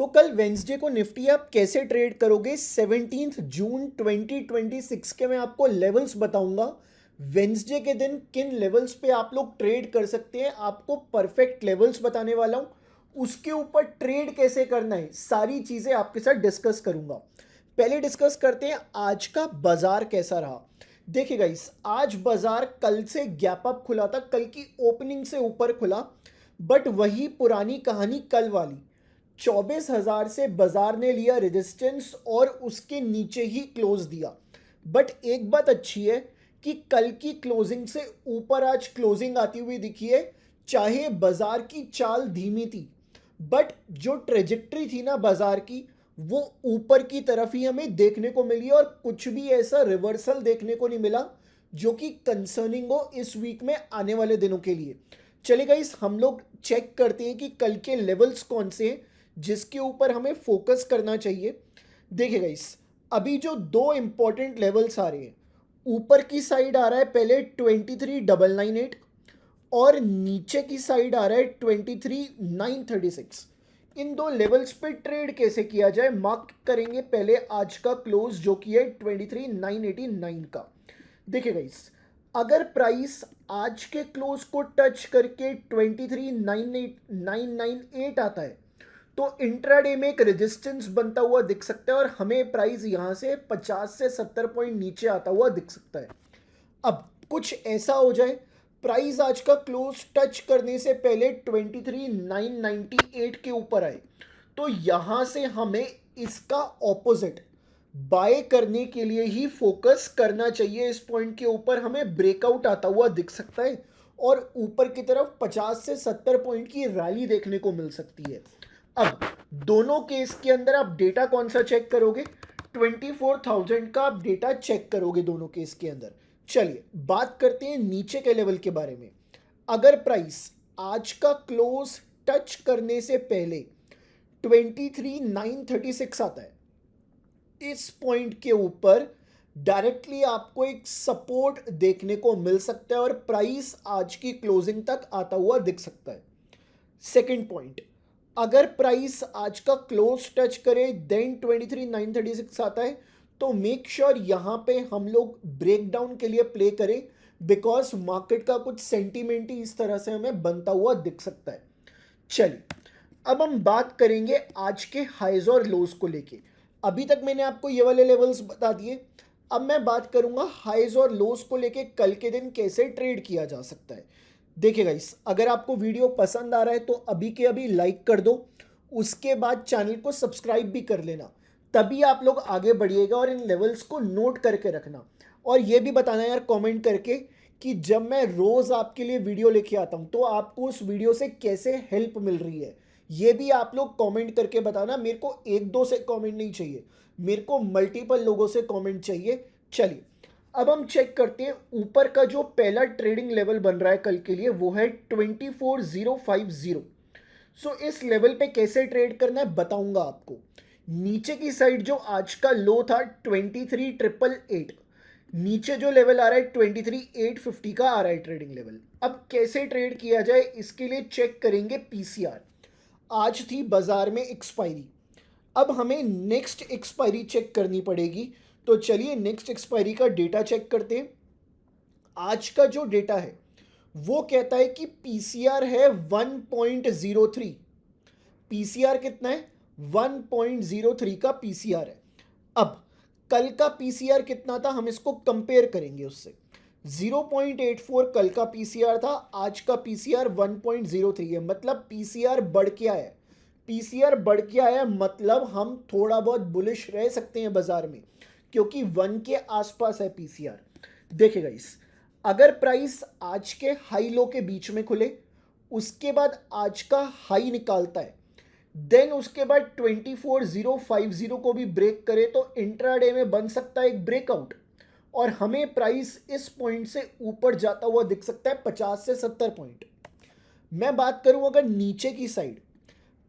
तो कल वेंसडे को निफ्टी आप कैसे ट्रेड करोगे 17 जून 2026 के मैं आपको लेवल्स बताऊंगा। वेंसडे के दिन किन लेवल्स पे आप लोग ट्रेड कर सकते हैं, आपको परफेक्ट लेवल्स बताने वाला हूं। उसके ऊपर ट्रेड कैसे करना है सारी चीजें आपके साथ डिस्कस करूंगा। पहले डिस्कस करते हैं आज का बाजार कैसा रहा। देखिए गाइस, आज बाजार कल से गैप अप खुला था, कल की ओपनिंग से ऊपर खुला, बट वही पुरानी कहानी कल वाली। 24,000 से बाजार ने लिया रेजिस्टेंस और उसके नीचे ही क्लोज दिया। बट एक बात अच्छी है कि कल की क्लोजिंग से ऊपर आज क्लोजिंग आती हुई दिखी है। चाहे बाजार की चाल धीमी थी, बट जो ट्रेजेक्ट्री थी ना बाजार की, वो ऊपर की तरफ ही हमें देखने को मिली और कुछ भी ऐसा रिवर्सल देखने को नहीं मिला जो कि कंसर्निंग हो इस वीक में आने वाले दिनों के लिए। चलिए गाइस, हम लोग चेक करते हैं कि कल के लेवल्स कौन से हैं जिसके ऊपर हमें फोकस करना चाहिए। देखिए गाइस, अभी जो दो इंपॉर्टेंट लेवल्स आ रहे हैं, ऊपर की साइड आ रहा है पहले 23,998 और नीचे की साइड आ रहा है 23,936। इन दो लेवल्स पे ट्रेड कैसे किया जाए मार्क करेंगे। पहले आज का क्लोज जो कि है 23,989 का। देखिए गाइस, अगर प्राइस आज के क्लोज को टच करके 23,998 आता है तो इंट्राडे में एक रेजिस्टेंस बनता हुआ दिख सकता है और हमें प्राइस यहां से 50 से 70 पॉइंट नीचे आता हुआ दिख सकता है। अब कुछ ऐसा हो जाए, प्राइस आज का क्लोज टच करने से पहले 23,998 के ऊपर आए, तो यहां से हमें इसका ऑपोजिट बाय करने के लिए ही फोकस करना चाहिए। इस पॉइंट के ऊपर हमें ब्रेकआउट आता हुआ दिख सकता है और ऊपर की तरफ 50 से 70 पॉइंट की रैली देखने को मिल सकती है। अब दोनों केस के अंदर आप डेटा कौन सा चेक करोगे? 24,000 का आप डेटा चेक करोगे दोनों केस के अंदर। चलिए बात करते हैं नीचे के लेवल के बारे में। अगर प्राइस आज का क्लोज टच करने से पहले 23,936 आता है, इस पॉइंट के ऊपर डायरेक्टली आपको एक सपोर्ट देखने को मिल सकता है और प्राइस आज की क्लोजिंग तक आता हुआ दिख सकता है। सेकंड पॉइंट, अगर प्राइस आज का क्लोज टच करे देन 23,936 आता है, तो मेक श्योर यहाँ पे हम लोग ब्रेकडाउन के लिए प्ले करें, बिकॉज मार्केट का कुछ सेंटीमेंट ही इस तरह से हमें बनता हुआ दिख सकता है। चलिए अब हम बात करेंगे आज के हाइज और लोज को लेके। अभी तक मैंने आपको ये वाले लेवल्स बता दिए, अब मैं बात करूंगा हाइज और लोज को लेके कल के दिन कैसे ट्रेड किया जा सकता है। देखिए गाइस, अगर आपको वीडियो पसंद आ रहा है तो अभी के अभी लाइक कर दो, उसके बाद चैनल को सब्सक्राइब भी कर लेना, तभी आप लोग आगे बढ़िएगा और इन लेवल्स को नोट करके रखना। और ये भी बताना यार कमेंट करके कि जब मैं रोज़ आपके लिए वीडियो लेके आता हूँ तो आपको उस वीडियो से कैसे हेल्प मिल रही है, ये भी आप लोग कमेंट करके बताना। मेरे को एक दो से कमेंट नहीं चाहिए, मेरे को मल्टीपल लोगों से कमेंट चाहिए। चलिए अब हम चेक करते हैं ऊपर का जो पहला ट्रेडिंग लेवल बन रहा है कल के लिए, वो है 24,050। सो इस लेवल पे कैसे ट्रेड करना है बताऊंगा आपको। नीचे की साइड जो आज का लो था 23,888, नीचे जो लेवल आ रहा है 23,850 का आ रहा है ट्रेडिंग लेवल। अब कैसे ट्रेड किया जाए इसके लिए चेक करेंगे पीसीआर। आज थी बाजार में एक्सपायरी, अब हमें नेक्स्ट एक्सपायरी चेक करनी पड़ेगी। तो चलिए नेक्स्ट एक्सपायरी का डेटा चेक करते हैं। आज का जो डेटा है वो कहता है कि पीसीआर है 1.03। पीसीआर कितना है? 1.03 का पीसीआर है। अब कल का पीसीआर कितना था, हम इसको कंपेयर करेंगे उससे। 0.84 कल का पीसीआर था, आज का पीसीआर 1.03 है, मतलब पीसीआर बढ़ के आया है। पीसीआर बढ़ के आया मतलब हम थोड़ा बहुत बुलिश रह सकते हैं बाजार में, क्योंकि 1 के आसपास है पीसीआर। देखिए गाइस, अगर प्राइस आज के हाई लो के बीच में खुले, उसके बाद आज का हाई निकालता है, देन उसके बाद 24,050 को भी ब्रेक करे तो इंट्राडे में बन सकता है एक ब्रेकआउट और हमें प्राइस इस पॉइंट से ऊपर जाता हुआ दिख सकता है 50 से 70 पॉइंट। मैं बात करूं अगर नीचे की साइड,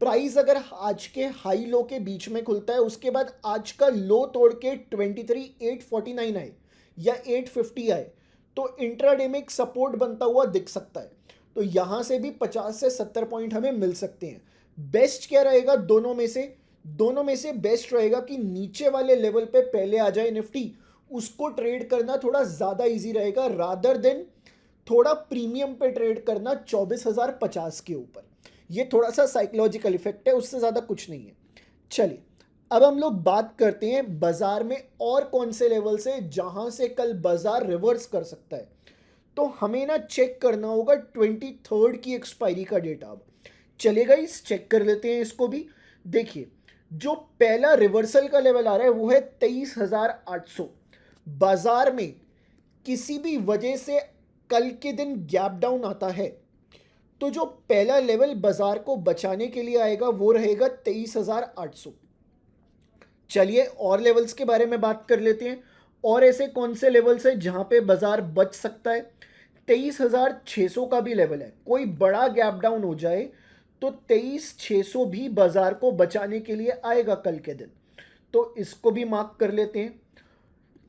प्राइस अगर आज के हाई लो के बीच में खुलता है, उसके बाद आज का लो तोड़ के 23,849 आए या 850 आए, तो इंट्राडे में एक सपोर्ट बनता हुआ दिख सकता है। तो यहां से भी 50 से 70 पॉइंट हमें मिल सकते हैं। बेस्ट क्या रहेगा दोनों में से? दोनों में से बेस्ट रहेगा कि नीचे वाले लेवल पे पहले आ जाए निफ्टी, उसको ट्रेड करना थोड़ा ज़्यादा इजी रहेगा रादर देन थोड़ा प्रीमियम पे ट्रेड करना 24,050 के ऊपर। ये थोड़ा सा साइकोलॉजिकल इफेक्ट है, उससे ज़्यादा कुछ नहीं है। चलिए अब हम लोग बात करते हैं बाजार में और कौन से लेवल से जहां से कल बाजार रिवर्स कर सकता है। तो हमें ना चेक करना होगा 23rd की एक्सपायरी का डेटा। अब चलेगा, इस चेक कर लेते हैं इसको भी। देखिए जो पहला रिवर्सल का लेवल आ रहा है वो है 23,800। बाजार में किसी भी वजह से कल के दिन गैप डाउन आता है तो जो पहला लेवल बाजार को बचाने के लिए आएगा वो रहेगा 23,800। चलिए और लेवल्स के बारे में बात कर लेते हैं। और ऐसे कौन से लेवल्स हैं जहां पे बाजार बच सकता है। 23,600 का भी लेवल है, कोई बड़ा गैप डाउन हो जाए तो 23,600 भी बाजार को बचाने के लिए आएगा कल के दिन, तो इसको भी मार्क कर लेते हैं।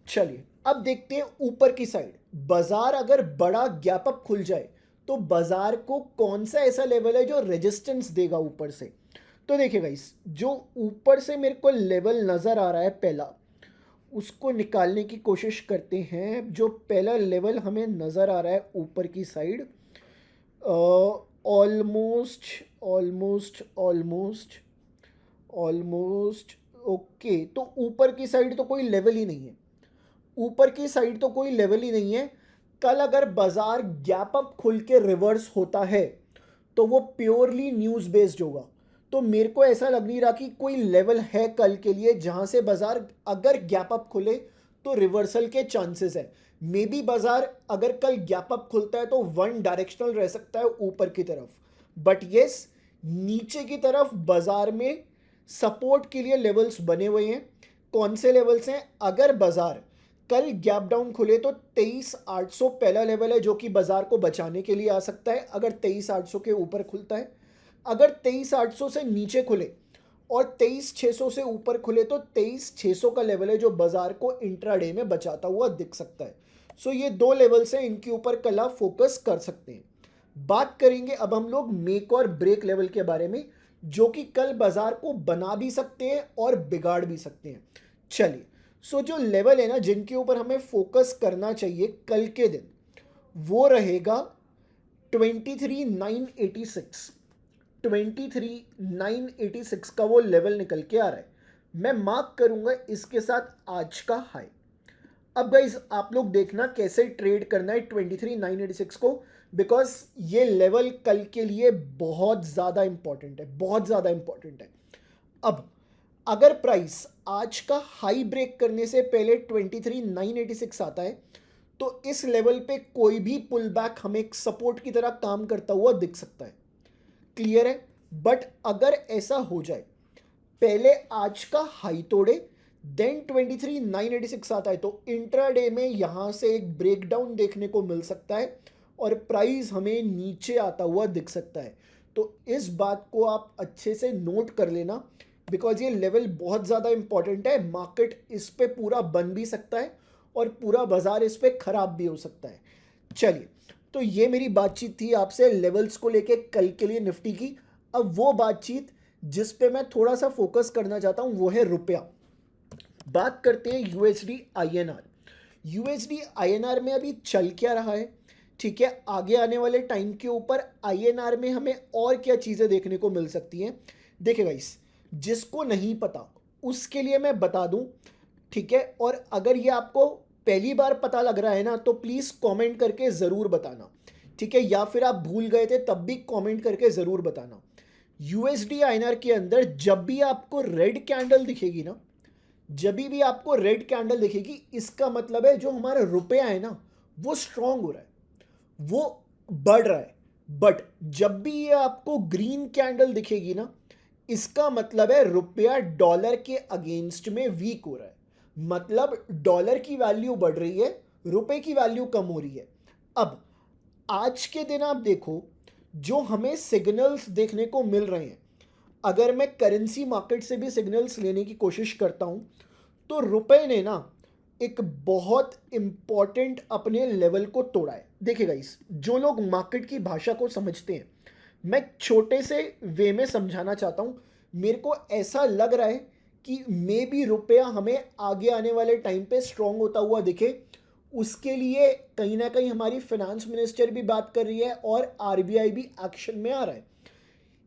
चलिए अब देखते हैं ऊपर की साइड, बाजार अगर बड़ा गैप अप खुल जाए तो बाजार को कौन सा ऐसा लेवल है जो रेजिस्टेंस देगा ऊपर से। तो देखिए गाइस, जो ऊपर से मेरे को लेवल नज़र आ रहा है पहला, उसको निकालने की कोशिश करते हैं। जो पहला लेवल हमें नज़र आ रहा है ऊपर की side, almost almost almost almost okay, तो ऊपर की साइड तो कोई लेवल ही नहीं है। ऊपर की साइड तो कोई लेवल ही नहीं है। कल अगर बाजार गैप अप खुल के रिवर्स होता है तो वो प्योरली न्यूज़ बेस्ड होगा। तो मेरे को ऐसा लग नहीं रहा कि कोई लेवल है कल के लिए जहां से बाजार अगर गैप अप खुले तो रिवर्सल के चांसेस है। मे बी बाजार अगर कल गैप अप खुलता है तो वन डायरेक्शनल रह सकता है ऊपर की तरफ, बट येस नीचे की तरफ बाजार में सपोर्ट के लिए लेवल्स बने हुए हैं। कौन से लेवल्स हैं? अगर बाजार कल गैप डाउन खुले तो 23,800 पहला लेवल है जो कि बाजार को बचाने के लिए आ सकता है अगर 23,800 के ऊपर खुलता है। अगर 23,800 से नीचे खुले और 23,600 से ऊपर खुले तो 23,600 का लेवल है जो बाजार को इंट्राडे में बचाता हुआ दिख सकता है। सो ये दो लेवल्स हैं, इनके ऊपर कल आप फोकस कर सकते हैं। बात करेंगे अब हम लोग मेक और ब्रेक लेवल के बारे में, जो कि कल बाजार को बना भी सकते हैं और बिगाड़ भी सकते हैं। चलिए, सो जो लेवल है ना जिनके ऊपर हमें फोकस करना चाहिए कल के दिन, वो रहेगा 23,986। 23,986 का वो लेवल निकल के आ रहा है। मैं मार्क करूंगा इसके साथ आज का हाई। अब गाइस आप लोग देखना कैसे ट्रेड करना है 23,986 को, बिकॉज ये लेवल कल के लिए बहुत ज़्यादा इंपॉर्टेंट है, बहुत ज़्यादा इंपॉर्टेंट है। अब अगर प्राइस आज का हाई ब्रेक करने से पहले 23,986 आता है तो इस लेवल पे कोई भी पुल बैक हमें एक सपोर्ट की तरह काम करता हुआ दिख सकता है। क्लियर है? बट अगर ऐसा हो जाए, पहले आज का हाई तोड़े देन 23,986 आता है तो इंट्राडे में यहां से एक ब्रेकडाउन देखने को मिल सकता है और प्राइस हमें नीचे आता हुआ दिख सकता है। तो इस बात को आप अच्छे से नोट कर लेना, बिकॉज ये लेवल बहुत ज़्यादा इंपॉर्टेंट है। मार्केट इस पे पूरा बन भी सकता है और पूरा बाजार इस पे खराब भी हो सकता है। चलिए, तो ये मेरी बातचीत थी आपसे लेवल्स को लेके कल के लिए निफ्टी की। अब वो बातचीत जिस पे मैं थोड़ा सा फोकस करना चाहता हूँ वो है रुपया। बात करते हैं यूएसडी आईएनआर। यूएसडी आईएनआर में अभी चल क्या रहा है, ठीक है। आगे आने वाले टाइम के ऊपर आईएनआर में हमें और क्या चीज़ें देखने को मिल सकती हैं। देखिए गाइस, जिसको नहीं पता उसके लिए मैं बता दूं, ठीक है। और अगर ये आपको पहली बार पता लग रहा है ना तो प्लीज़ कमेंट करके ज़रूर बताना, ठीक है। या फिर आप भूल गए थे तब भी कमेंट करके ज़रूर बताना। यूएसडी आईएनआर के अंदर जब भी आपको रेड कैंडल दिखेगी ना, जब भी आपको रेड कैंडल दिखेगी, इसका मतलब है जो हमारा रुपया है ना वो स्ट्रांग हो रहा है, वो बढ़ रहा है। बट जब भी ये आपको ग्रीन कैंडल दिखेगी ना, इसका मतलब है रुपया डॉलर के अगेंस्ट में वीक हो रहा है। मतलब डॉलर की वैल्यू बढ़ रही है, रुपए की वैल्यू कम हो रही है। अब आज के दिन आप देखो जो हमें सिग्नल्स देखने को मिल रहे हैं, अगर मैं करेंसी मार्केट से भी सिग्नल्स लेने की कोशिश करता हूं तो रुपए ने ना एक बहुत इंपॉर्टेंट अपने लेवल को तोड़ा है। देखिए गाइस, जो लोग मार्केट की भाषा को समझते हैं, मैं छोटे से वे में समझाना चाहता हूं। मेरे को ऐसा लग रहा है कि मे बी रुपया हमें आगे आने वाले टाइम पे स्ट्रांग होता हुआ दिखे। उसके लिए कहीं ना कहीं हमारी फाइनेंस मिनिस्टर भी बात कर रही है और आरबीआई भी एक्शन में आ रहा है।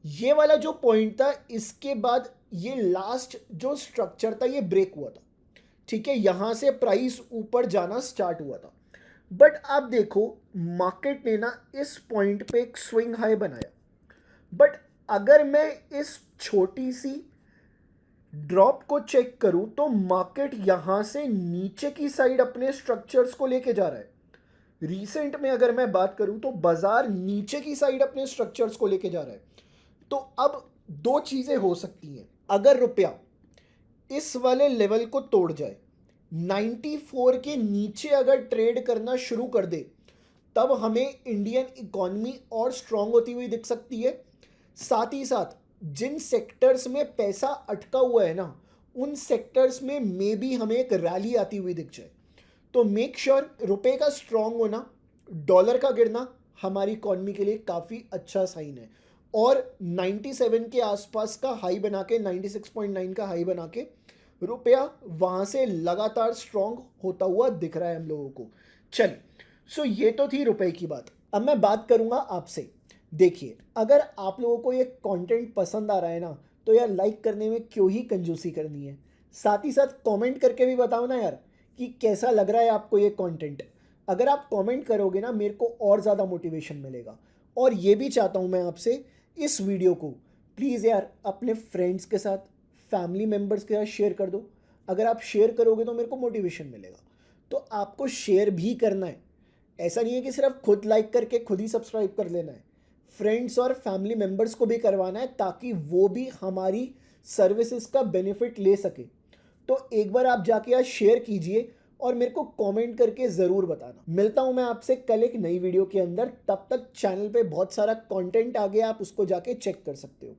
ये वाला जो पॉइंट था, इसके बाद ये लास्ट जो स्ट्रक्चर था ये ब्रेक हुआ था। ठीक है, यहां से प्राइस ऊपर जाना स्टार्ट हुआ था। बट आप देखो, मार्केट ने ना इस पॉइंट पे एक स्विंग हाई बनाया। बट अगर मैं इस छोटी सी ड्रॉप को चेक करूं तो मार्केट यहां से नीचे की साइड अपने स्ट्रक्चर्स को लेके जा रहा है। रीसेंट में अगर मैं बात करूं तो बाजार नीचे की साइड अपने स्ट्रक्चर्स को लेके जा रहा है। तो अब दो चीजें हो सकती हैं। अगर रुपया इस वाले लेवल को तोड़ जाए, 94 के नीचे अगर ट्रेड करना शुरू कर दे, तब हमें इंडियन इकॉनमी और स्ट्रांग होती हुई दिख सकती है। साथ ही साथ जिन सेक्टर्स में पैसा अटका हुआ है ना, उन सेक्टर्स में मे बी हमें एक रैली आती हुई दिख जाए। तो मेक श्योर रुपए का स्ट्रांग होना, डॉलर का गिरना हमारी इकॉनमी के लिए काफ़ी अच्छा साइन है। और 97 के आसपास का हाई बना के, 96.9 का हाई बना के रुपया वहाँ से लगातार स्ट्रांग होता हुआ दिख रहा है हम लोगों को। चलिए, सो ये तो थी रुपए की बात। अब मैं बात करूँगा आपसे। देखिए, अगर आप लोगों को ये कंटेंट पसंद आ रहा है ना, तो यार लाइक करने में क्यों ही कंजूसी करनी है। साथ ही साथ कमेंट करके भी बताओ ना यार कि कैसा लग रहा है आपको ये कंटेंट। अगर आप कमेंट करोगे ना, मेरे को और ज़्यादा मोटिवेशन मिलेगा। और ये भी चाहता हूँ मैं आपसे, इस वीडियो को प्लीज़ यार अपने फ्रेंड्स के साथ, फैमिली मेम्बर्स के साथ शेयर कर दो। अगर आप शेयर करोगे तो मेरे को मोटिवेशन मिलेगा। तो आपको शेयर भी करना है। ऐसा नहीं है कि सिर्फ खुद लाइक करके खुद ही सब्सक्राइब कर लेना है। फ्रेंड्स और फैमिली मेम्बर्स को भी करवाना है, ताकि वो भी हमारी सर्विसेज का बेनिफिट ले सके। तो एक बार आप जाके आज शेयर कीजिए और मेरे को कमेंट करके ज़रूर बताना। मिलता हूँ मैं आपसे कल एक नई वीडियो के अंदर। तब तक चैनल पे बहुत सारा कंटेंट आ गया, आप उसको जाके चेक कर सकते हो।